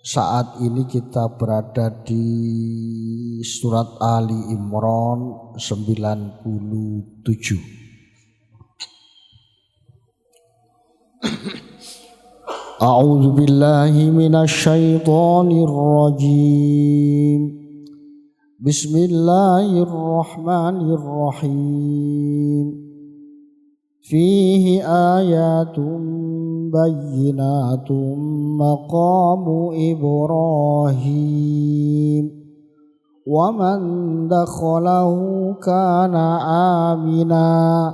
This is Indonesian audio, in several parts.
Saat ini kita berada di surat Ali Imran 97. A'udzu billahi minasy syaithanir rajim. Bismillahirrahmanirrahim. Fihi ayatun bayyinatun maqamu Ibrahim wa man dakhalahu kana amina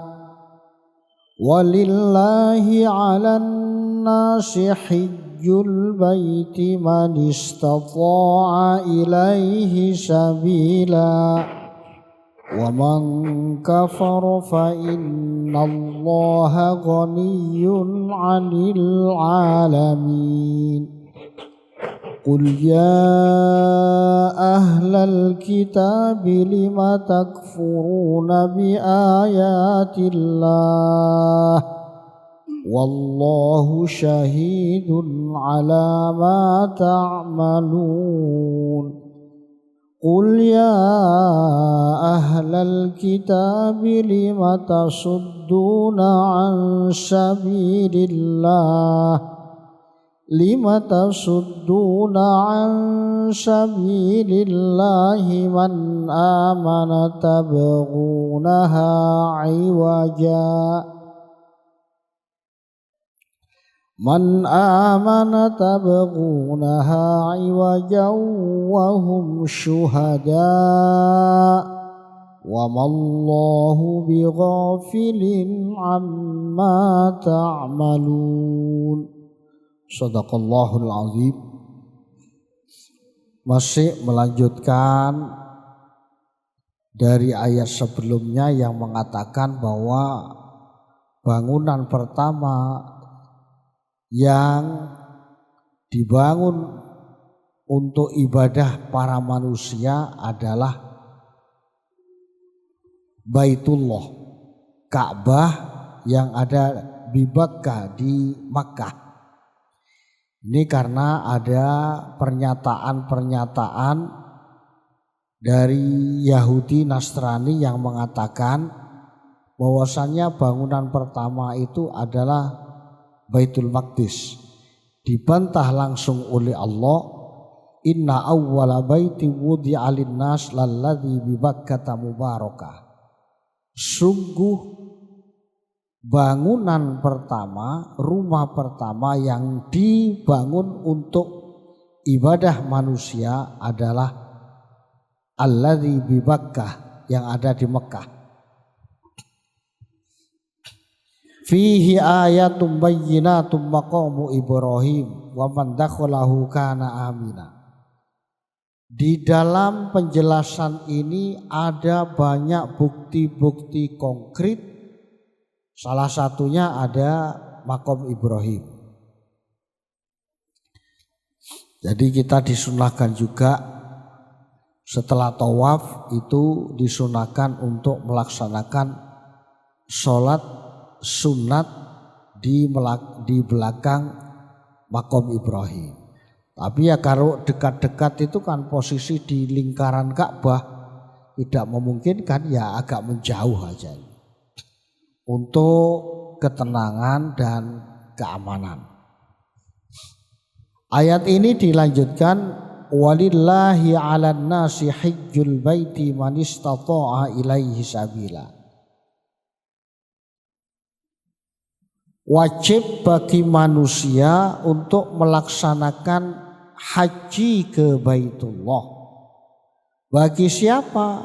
walillahi 'alan nasi hijjul baiti man istata'a ilaihi sabila wa man kafara fa innallaha ghaniyyun 'anil 'alamin. Qul ya ahlal kitabi lima takfuruna bi ayatillah wallahu syahidun 'ala ma ta'malun. Qul ya ahlal kitabi lima tasudduna an sabilillah man amana tabghunaha 'iwaja wa hum syuhada wa mallahu bighafilin amma ta'malun. Shadaqallahul azim. Masih melanjutkan dari ayat sebelumnya yang mengatakan bahwa bangunan pertama yang dibangun untuk ibadah para manusia adalah Baitullah, Ka'bah yang ada di Makkah, Ini karena ada pernyataan-pernyataan dari Yahudi Nasrani yang mengatakan bahwasannya bangunan pertama itu adalah Baitul Maqdis. Dibantah langsung oleh Allah, inna awwala baiti wudi'a lin-nas lalladzi bi Bakkata mubarakah. Sungguh bangunan pertama, rumah pertama yang dibangun untuk ibadah manusia adalah alladzi bi Bakkah, yang ada di Mekah. Fihi ayatun bayyinatun maqamu Ibrahim wa man dakhalahu kana amina. Di dalam penjelasan ini ada banyak bukti-bukti konkret. Salah satunya ada maqam Ibrahim. Jadi kita disunahkan juga setelah tawaf itu disunahkan untuk melaksanakan sholat sunat di belakang maqam Ibrahim. Tapi ya kalau dekat-dekat itu kan posisi di lingkaran Ka'bah tidak memungkinkan, ya agak menjauh aja untuk ketenangan dan keamanan. Ayat ini dilanjutkan, walillahi 'alan nasi hijjul baiti man istata'a ilaihi sabila. Wajib bagi manusia untuk melaksanakan haji ke Baitullah. Bagi siapa?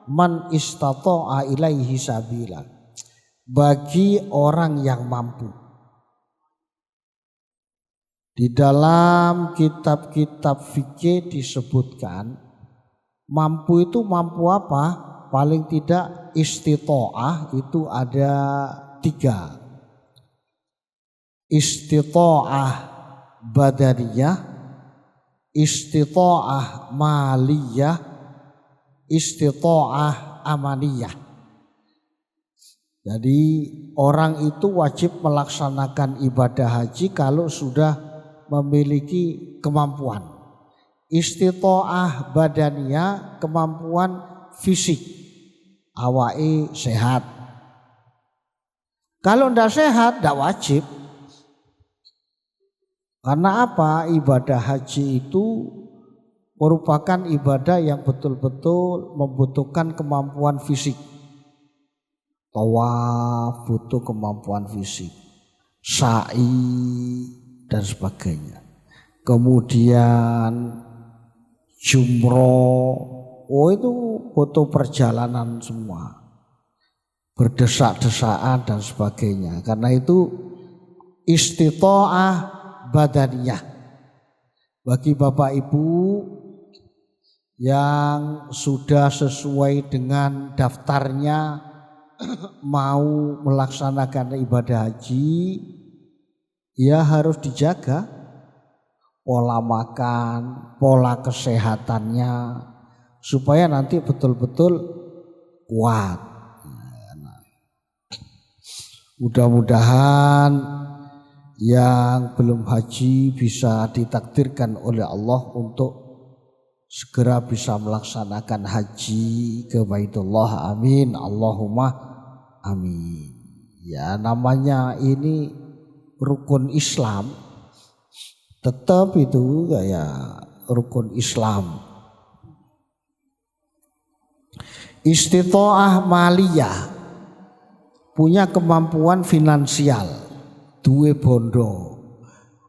Man istata'a ilaihi sabila. Bagi orang yang mampu. Di dalam kitab-kitab fikih disebutkan mampu itu mampu apa? Paling tidak istita'ah itu ada 3. Istita'ah badaniyah, istita'ah maliyah, istita'ah amaniyah. Jadi orang itu wajib melaksanakan ibadah haji kalau sudah memiliki kemampuan. istitoah badaniyah, kemampuan fisik, awake sehat. Kalau ndak sehat ndak wajib. Karena apa? Ibadah haji itu merupakan ibadah yang betul-betul membutuhkan kemampuan fisik. Tawaf butuh kemampuan fisik, sa'i dan sebagainya. Kemudian jumroh, itu butuh perjalanan semua, berdesak-desakan dan sebagainya. Karena itu istitoah badaniyah. Bagi Bapak Ibu yang sudah sesuai dengan daftarnya mau melaksanakan ibadah haji, ya harus dijaga pola makan, pola kesehatannya supaya nanti betul-betul kuat. Mudah-mudahan yang belum haji bisa ditakdirkan oleh Allah untuk segera bisa melaksanakan haji ke Baitullah. Amin, Allahumma amin. Ya, namanya ini rukun Islam, tetap itu kayak rukun Islam. Istitoah maliyah, punya kemampuan finansial, duwe bondo,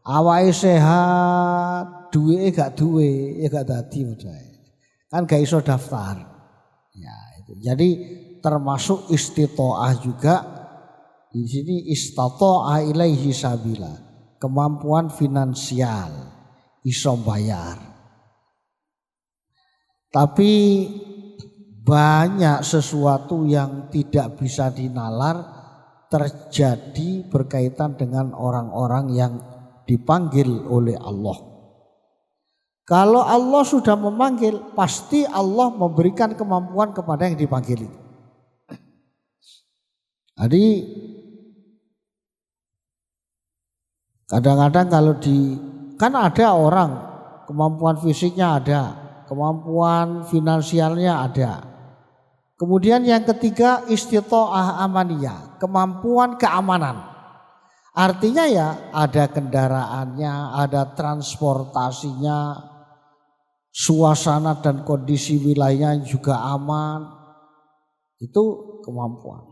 awake sehat, duwe gak duwe, ya gak dadi kan gak iso daftar. Ya, itu. Jadi termasuk istitoah juga di sini, istato'a ilaihi sabila, kemampuan finansial, iso bayar. Tapi banyak sesuatu yang tidak bisa dinalar terjadi berkaitan dengan orang-orang yang dipanggil oleh Allah. Kalau Allah sudah memanggil, pasti Allah memberikan kemampuan kepada yang dipanggil itu. Jadi kadang-kadang kalau kan ada orang kemampuan fisiknya ada, kemampuan finansialnya ada. Kemudian yang ketiga istitoah amaniyah, kemampuan keamanan. Artinya ya ada kendaraannya, ada transportasinya, suasana dan kondisi wilayahnya juga aman. Itu kemampuan.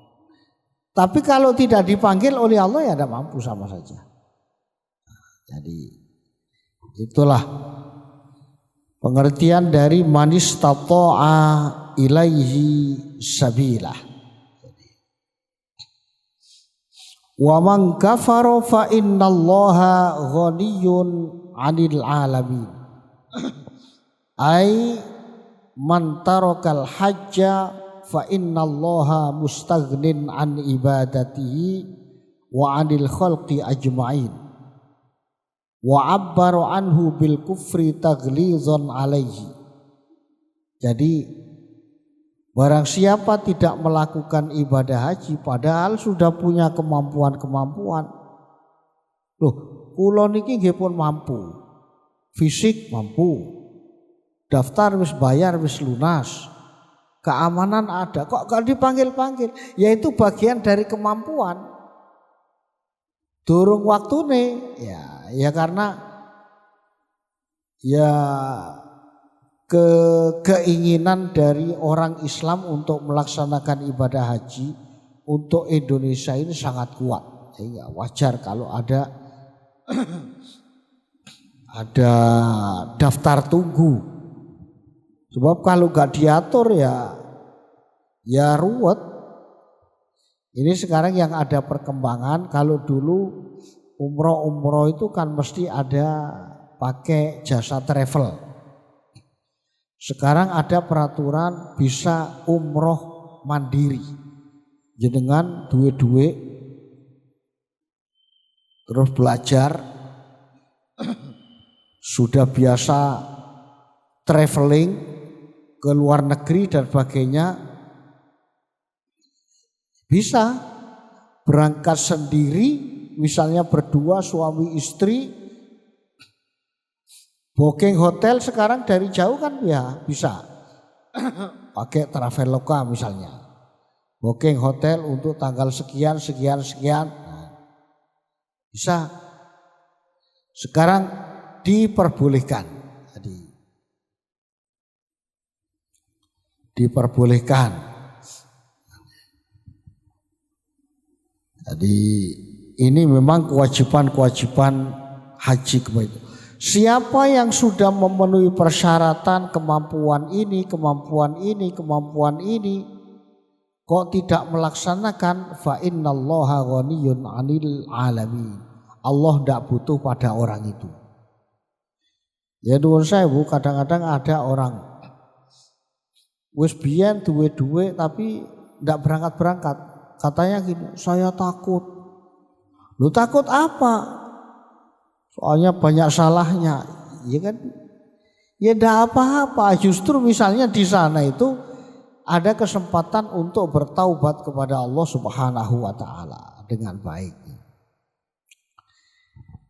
Tapi kalau tidak dipanggil oleh Allah ya tidak mampu sama saja. Jadi itulah pengertian dari manistata'a ilaihi sabilah. Wa man kafara fa innallaha ghaniyun 'anil 'alamin. Ai man tarakal hajja fa innallaha mustaghnin 'an ibadatihi wa 'anil khalqi ajma'in. Wa 'abbaru anhu bil kufri taghlizan 'alaihi. Jadi barang siapa tidak melakukan ibadah haji padahal sudah punya kemampuan-kemampuan. Loh, kula niki nggih pun mampu. Fisik mampu. Daftar wis bayar wis lunas. Keamanan ada. Kok gak dipanggil-panggil? Yaitu bagian dari kemampuan. Durung waktune ya karena ya keinginan dari orang Islam untuk melaksanakan ibadah haji untuk Indonesia ini sangat kuat. Ya, wajar kalau ada daftar tunggu. Sebab kalau gak diatur ya ruwet. Ini sekarang yang ada perkembangan, kalau dulu umroh itu kan mesti ada pakai jasa travel. Sekarang ada peraturan bisa umroh mandiri. Jenengan duwe-duwe terus belajar, sudah biasa traveling ke luar negeri dan sebagainya, bisa berangkat sendiri, misalnya berdua suami istri, Booking hotel sekarang dari jauh kan ya bisa. Pakai Traveloka misalnya. Booking hotel untuk tanggal sekian, sekian, sekian. Nah, bisa. Sekarang diperbolehkan. Diperbolehkan. Jadi ini memang kewajiban haji itu. Siapa yang sudah memenuhi persyaratan kemampuan ini, kok tidak melaksanakan, fa innallaha ghaniyun 'anil 'alamin. Allah tidak butuh pada orang itu. Ya nuwun sewu, kadang-kadang ada orang wis biyen duwe duit tapi tidak berangkat-berangkat. Katanya gini, saya takut. Lu takut apa? Soalnya banyak salahnya. Ya kan? Ya tidak apa-apa. Justru misalnya di sana itu ada kesempatan untuk bertaubat kepada Allah Subhanahu wa taala dengan baik.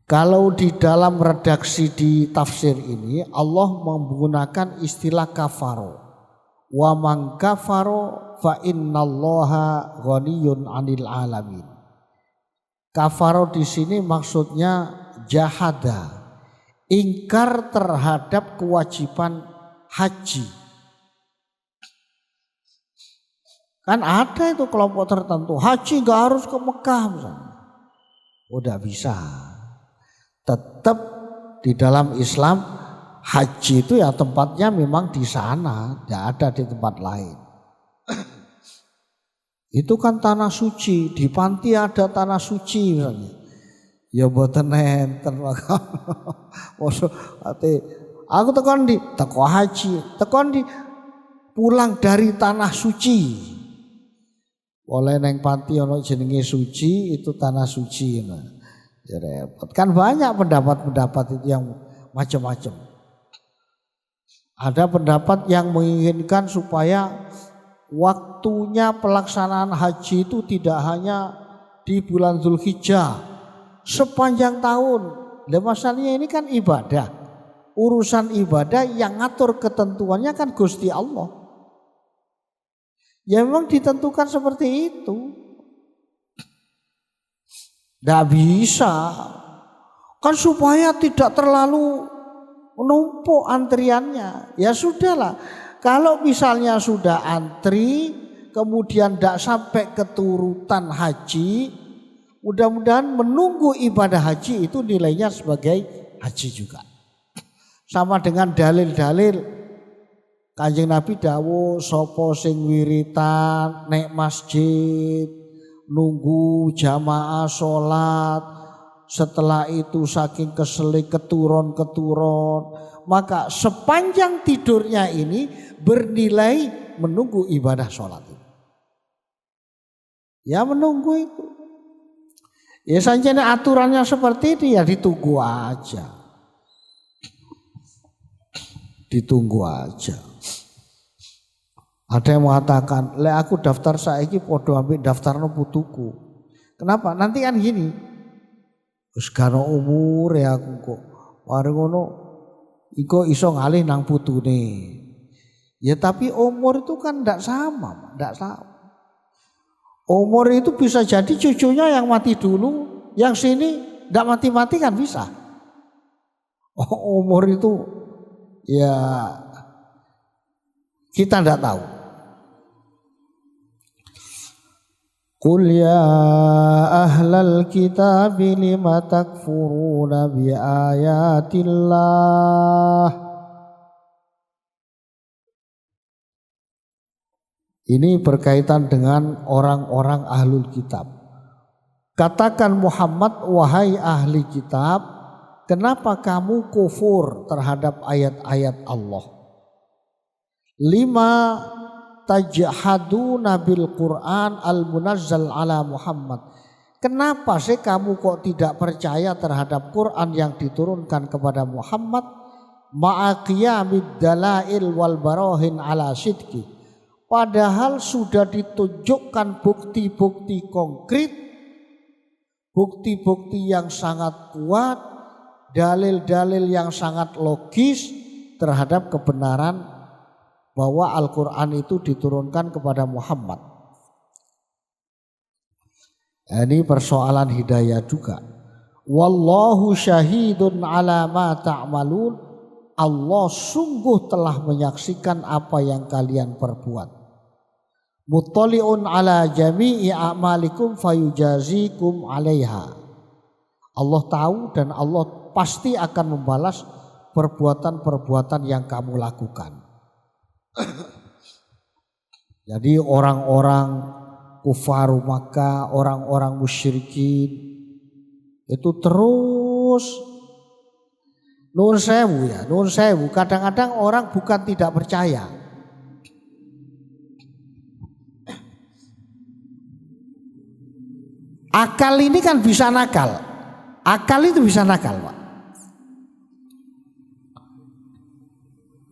Kalau di dalam redaksi di tafsir ini Allah menggunakan istilah kafaro. Wa man kafaro fa innallaha ghaniyun 'anil 'alamin. Kafaro di sini maksudnya jahada, ingkar terhadap kewajiban haji. Kan ada itu kelompok tertentu, haji gak harus ke Mekah misalnya. Udah bisa. Tetap di dalam Islam haji itu ya tempatnya memang di sana, tidak ada di tempat lain. Itu kan tanah suci, di panti ada tanah suci misalnya. Ya mboten enten aku tekan di teko haji, tekan di pulang dari tanah suci. Oleh neng panti ono jenenge suci, itu tanah suci. Ya repot. Kan banyak pendapat-pendapat itu yang macam-macam. Ada pendapat yang menginginkan supaya waktunya pelaksanaan haji itu tidak hanya di bulan Dzulhijjah, sepanjang tahun. Lah masalahnya ini kan ibadah. Urusan ibadah yang ngatur ketentuannya kan Gusti Allah. Ya memang ditentukan seperti itu. Tidak bisa. Kan supaya tidak terlalu menumpuk antriannya. Ya sudahlah. Kalau misalnya sudah antri, kemudian tidak sampai keturutan haji, mudah-mudahan menunggu ibadah haji itu nilainya sebagai haji juga. Sama dengan dalil-dalil Kanjeng Nabi dawuh sapa sing wiritan nek masjid nunggu jamaah sholat, setelah itu saking keselip keturun, maka sepanjang tidurnya ini bernilai menunggu ibadah sholat itu. Ya menunggu itu. Ya saja aturannya seperti itu, ya ditunggu aja. Ditunggu aja. Ada yang mengatakan, "Le aku daftar saiki podo ambek daftarno putuku." Kenapa? Nanti kan gini. Wis gano umur ya aku kok. Bareng ngono iko iso ngalih nang putune. Ya tapi umur itu kan ndak sama, ndak sama. Umur itu bisa jadi cucunya yang mati dulu, yang sini ndak mati-mati kan bisa. Umur itu ya kita ndak tahu. Qul ya ahlal kitab lima takfuruna bi ayatillah. Ini berkaitan dengan orang-orang ahlul kitab. Katakan Muhammad, wahai ahli kitab, kenapa kamu kufur terhadap ayat-ayat Allah? Lima tajhaduna bil Quran al-munazzal ala Muhammad. Kenapa sih kamu kok tidak percaya terhadap Quran yang diturunkan kepada Muhammad? Ma'aqiyamid dalail wal barahin ala sidqi. Padahal sudah ditunjukkan bukti-bukti konkret, bukti-bukti yang sangat kuat dalil-dalil yang sangat logis terhadap kebenaran bahwa Al-Quran itu diturunkan kepada Muhammad. Ini persoalan hidayah juga. Wallahu syahidun ala ma ta'malun. Allah sungguh telah menyaksikan apa yang kalian perbuat. Muttali'un ala jami'i a'malikum fayujazikum 'alaiha. Allah tahu dan Allah pasti akan membalas perbuatan-perbuatan yang kamu lakukan. Jadi orang-orang kufaru Makkah, orang-orang musyrikin itu terus nun sewu. Kadang-kadang orang bukan tidak percaya. Akal ini kan bisa nakal. Akal itu bisa nakal, Pak.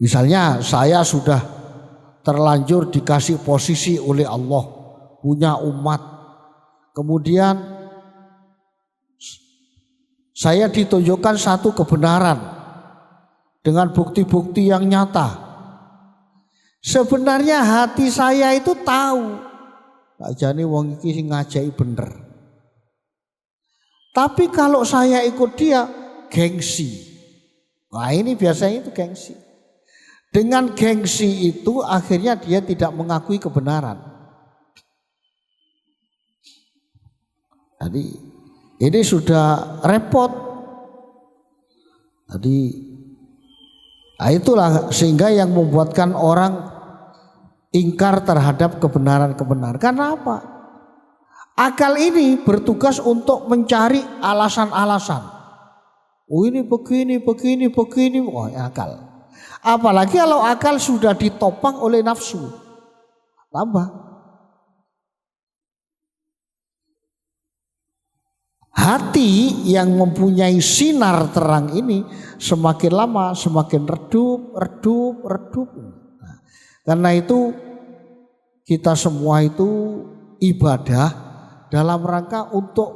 Misalnya saya sudah terlanjur dikasih posisi oleh Allah, punya umat. Kemudian saya ditunjukkan satu kebenaran dengan bukti-bukti yang nyata. Sebenarnya hati saya itu tahu, tak jane wong iki sing ngajaki bener. Tapi kalau saya ikut dia, gengsi. Nah ini biasanya itu gengsi. Dengan gengsi itu akhirnya dia tidak mengakui kebenaran. Jadi ini sudah repot. Jadi itulah sehingga yang membuatkan orang ingkar terhadap kebenaran-kebenaran. Karena apa? Akal ini bertugas untuk mencari alasan-alasan. Oh ini begini. Wah akal. Apalagi kalau akal sudah ditopang oleh nafsu. Tambah. Hati yang mempunyai sinar terang ini semakin lama semakin redup. Nah, karena itu kita semua itu ibadah dalam rangka untuk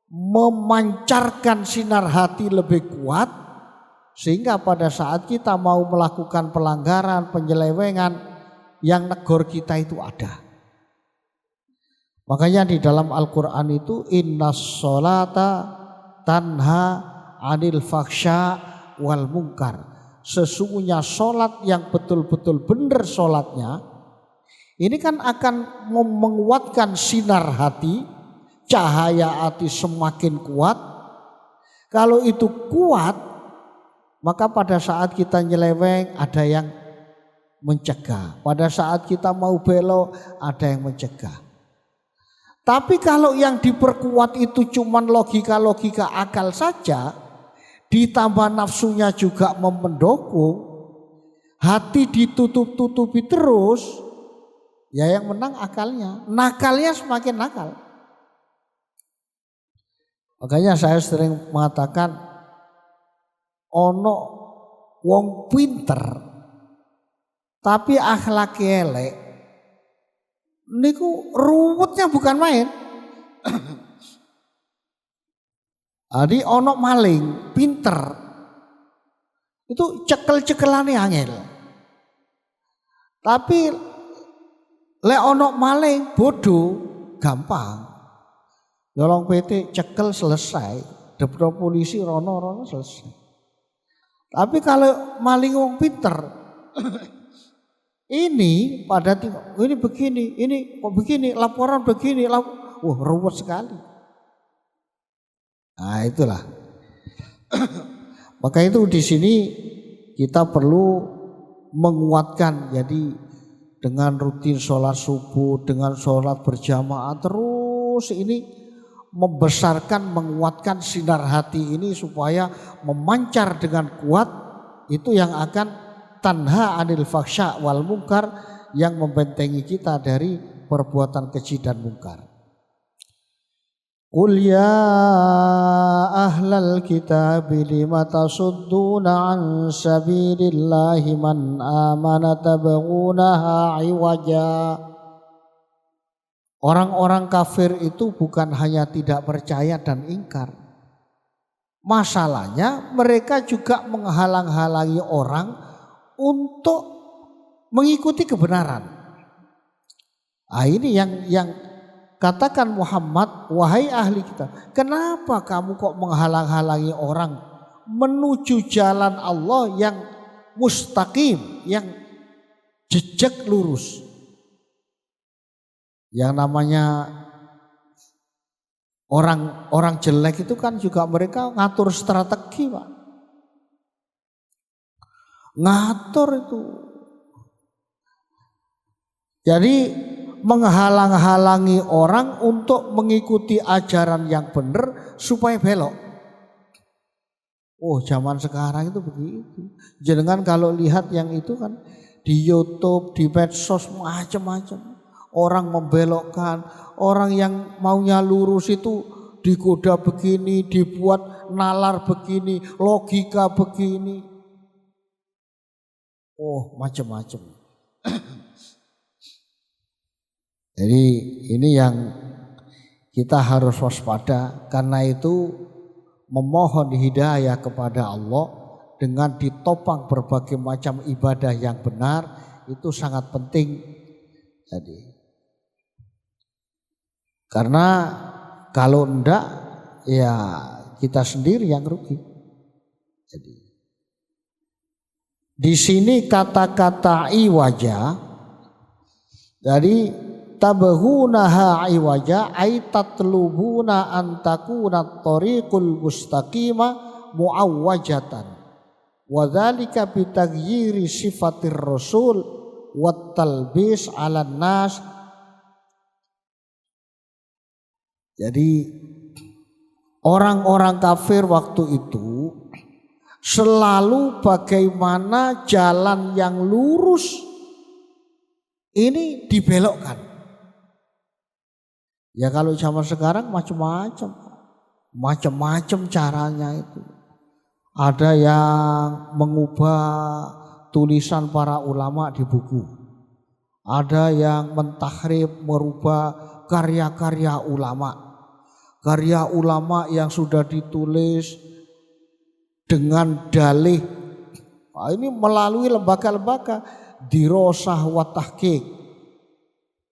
memancarkan sinar hati lebih kuat. Sehingga pada saat kita mau melakukan pelanggaran, penyelewengan yang negor kita itu ada. Makanya di dalam Al-Quran itu innas sholata tanha anil faksha wal mungkar. Sesungguhnya sholat yang betul-betul benar sholatnya ini kan akan menguatkan sinar hati, cahaya hati semakin kuat. Kalau itu kuat, maka pada saat kita nyeleweng ada yang mencegah. Pada saat kita mau belok ada yang mencegah. Tapi kalau yang diperkuat itu cuman logika-logika akal saja, ditambah nafsunya juga mendukung, hati ditutup-tutupi terus, ya yang menang akalnya. Nakalnya semakin nakal. Makanya saya sering mengatakan ono wong pinter tapi akhlak elek niku ruwetnya bukan main. Adi ono maling pinter itu cekel-cekelane angel. Tapi lek ono maling bodoh gampang. Nyolong PT cekel selesai, depro polisi rono selesai. Tapi kalau maling wong pinter ini pada ini begini, ini kok begini, laporan begini, wah ruwet sekali. Nah itulah. Maka itu di sini kita perlu menguatkan. Jadi dengan rutin sholat subuh, dengan sholat berjamaah terus ini membesarkan, menguatkan sinar hati ini supaya memancar dengan kuat. Itu yang akan tanha anil faksha wal mungkar, yang membentengi kita dari perbuatan keji dan mungkar. Qul ya ahlal kitab lima tasudduna an sabilillahi man amana tabghunaha iwaja. Orang-orang kafir itu bukan hanya tidak percaya dan ingkar, Masalahnya mereka juga menghalang-halangi orang untuk mengikuti kebenaran. Nah, ini yang katakan Muhammad, wahai ahli kitab, kenapa kamu kok menghalang-halangi orang menuju jalan Allah yang mustaqim, yang jejak lurus. Yang namanya orang jelek itu kan juga mereka ngatur strategi, Pak. Ngatur itu. Jadi menghalang-halangi orang untuk mengikuti ajaran yang benar supaya belok. Oh, zaman sekarang itu begitu. Jangan kalau lihat yang itu kan di YouTube, di medsos macam-macam. Orang membelokkan, orang yang maunya lurus itu digoda begini, dibuat nalar begini, logika begini. Oh, macam-macam. Jadi ini yang kita harus waspada, karena itu memohon hidayah kepada Allah dengan ditopang berbagai macam ibadah yang benar itu sangat penting. Jadi karena kalau enggak ya kita sendiri yang rugi. Jadi di sini kata-kata iwaja, jadi tabahunaha iwaja ay tatlubuna an takuna tariqul mustaqima muawwajatan wa dzalika bi taghyiri sifatir rasul wat talbis 'alan nas. Jadi orang-orang kafir waktu itu selalu bagaimana jalan yang lurus ini dibelokkan. Ya kalau zaman sekarang macam-macam caranya itu. Ada yang mengubah tulisan para ulama di buku. Ada yang mentahrif, merubah karya-karya ulama. Karya ulama yang sudah ditulis dengan dalih. Nah, ini melalui lembaga-lembaga dirosah wa tahqiq,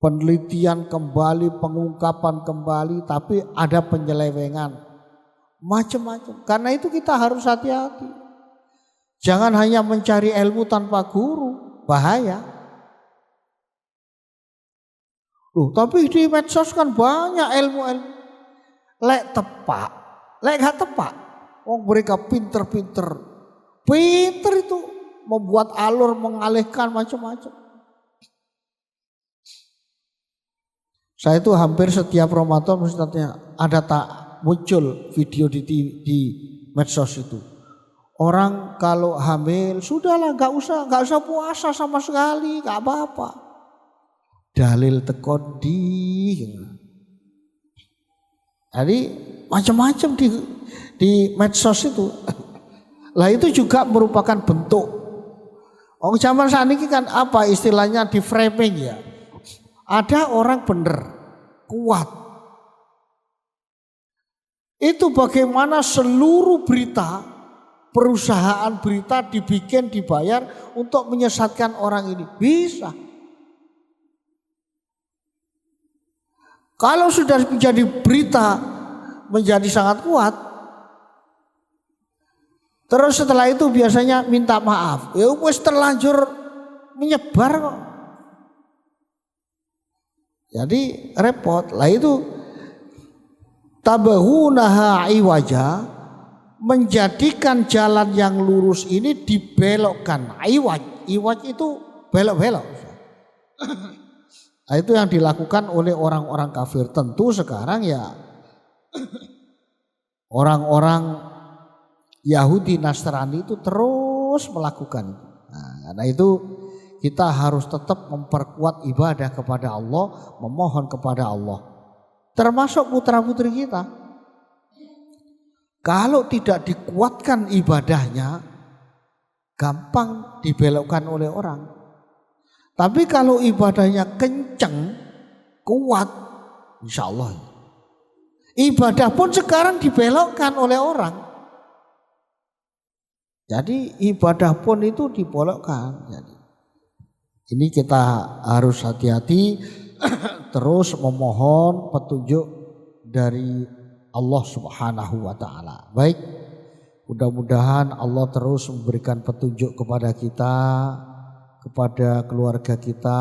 penelitian kembali, pengungkapan kembali, tapi ada penyelewengan macam-macam. Karena itu kita harus hati-hati. Jangan hanya mencari ilmu tanpa guru, bahaya. Loh, tapi di medsos kan banyak ilmu-ilmu. Lek tepak, lek gak tepak. Oh, mereka pinter itu membuat alur, mengalihkan macam-macam. Saya itu hampir setiap Ramadan Ustadznya ada tak muncul video di medsos itu. Orang kalau hamil sudahlah nggak usah puasa sama sekali, nggak apa-apa. Dalil tekon jadi macam-macam di medsos itu. Lah itu juga merupakan bentuk. Oh, zaman saat ini kan apa istilahnya di framing ya. Ada orang benar, kuat. Itu bagaimana seluruh berita, perusahaan berita dibikin, dibayar untuk menyesatkan orang ini. Bisa. Kalau sudah menjadi berita, menjadi sangat kuat, terus setelah itu biasanya minta maaf. Ya wis terlanjur menyebar kok. Jadi repot. Lah itu tabahunaha iwaja, menjadikan jalan yang lurus ini dibelokkan. Iwaj itu belok-belok. Nah, itu yang dilakukan oleh orang-orang kafir. Tentu sekarang ya orang-orang Yahudi Nasrani itu terus melakukan itu. Nah, karena itu kita harus tetap memperkuat ibadah kepada Allah, memohon kepada Allah. Termasuk putra-putri kita. Kalau tidak dikuatkan ibadahnya, gampang dibelokkan oleh orang. Tapi kalau ibadahnya kenceng, kuat, insya Allah. Ibadah pun sekarang dibelokkan oleh orang. Jadi ibadah pun itu dibolokkan. Jadi ini kita harus hati-hati terus memohon petunjuk dari Allah Subhanahu wa taala. Baik, mudah-mudahan Allah terus memberikan petunjuk kepada kita, kepada keluarga kita.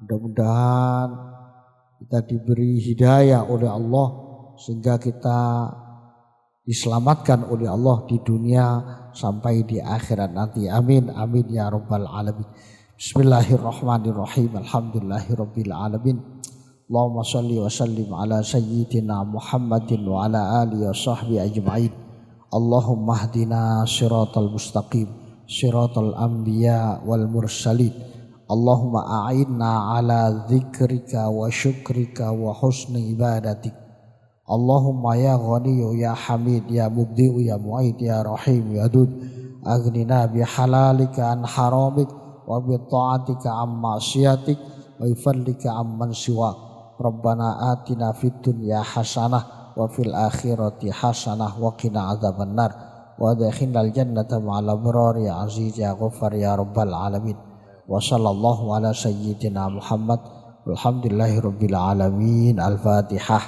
Mudah-mudahan kita diberi hidayah oleh Allah sehingga kita diselamatkan oleh Allah di dunia sampai di akhirat nanti. Amin amin ya rabbal alamin. Bismillahirrahmanirrahim. Alhamdulillahirabbil alamin. Allahumma shalli wa sallim ala sayyidina Muhammadin wa ala alihi wa sahbihi ajma'in. Allahumma hdina siratal mustaqim, siratal anbiya wal mursalin. Allahumma a'inna ala dzikrika wa syukrika wa husni ibadatik. Allahumma ya ghaniyu ya hamid ya mubdi'u ya mu'id ya rahim ya dud. Aghnina bihalalika an haramik wa bi ta'atika an ma'siyatik wa bifadlika amman siwak. Rabbana atina fid dunya hasanah wa fil akhirati hasanah wa qina adzabannar wa adkhilnal jannata ma'al abrar ya aziz ya ghaffar ya rabbal alamin. Wa sallallahu ala sayyidina Muhammad walhamdulillahi rabbil alamin. Al-Fatihah.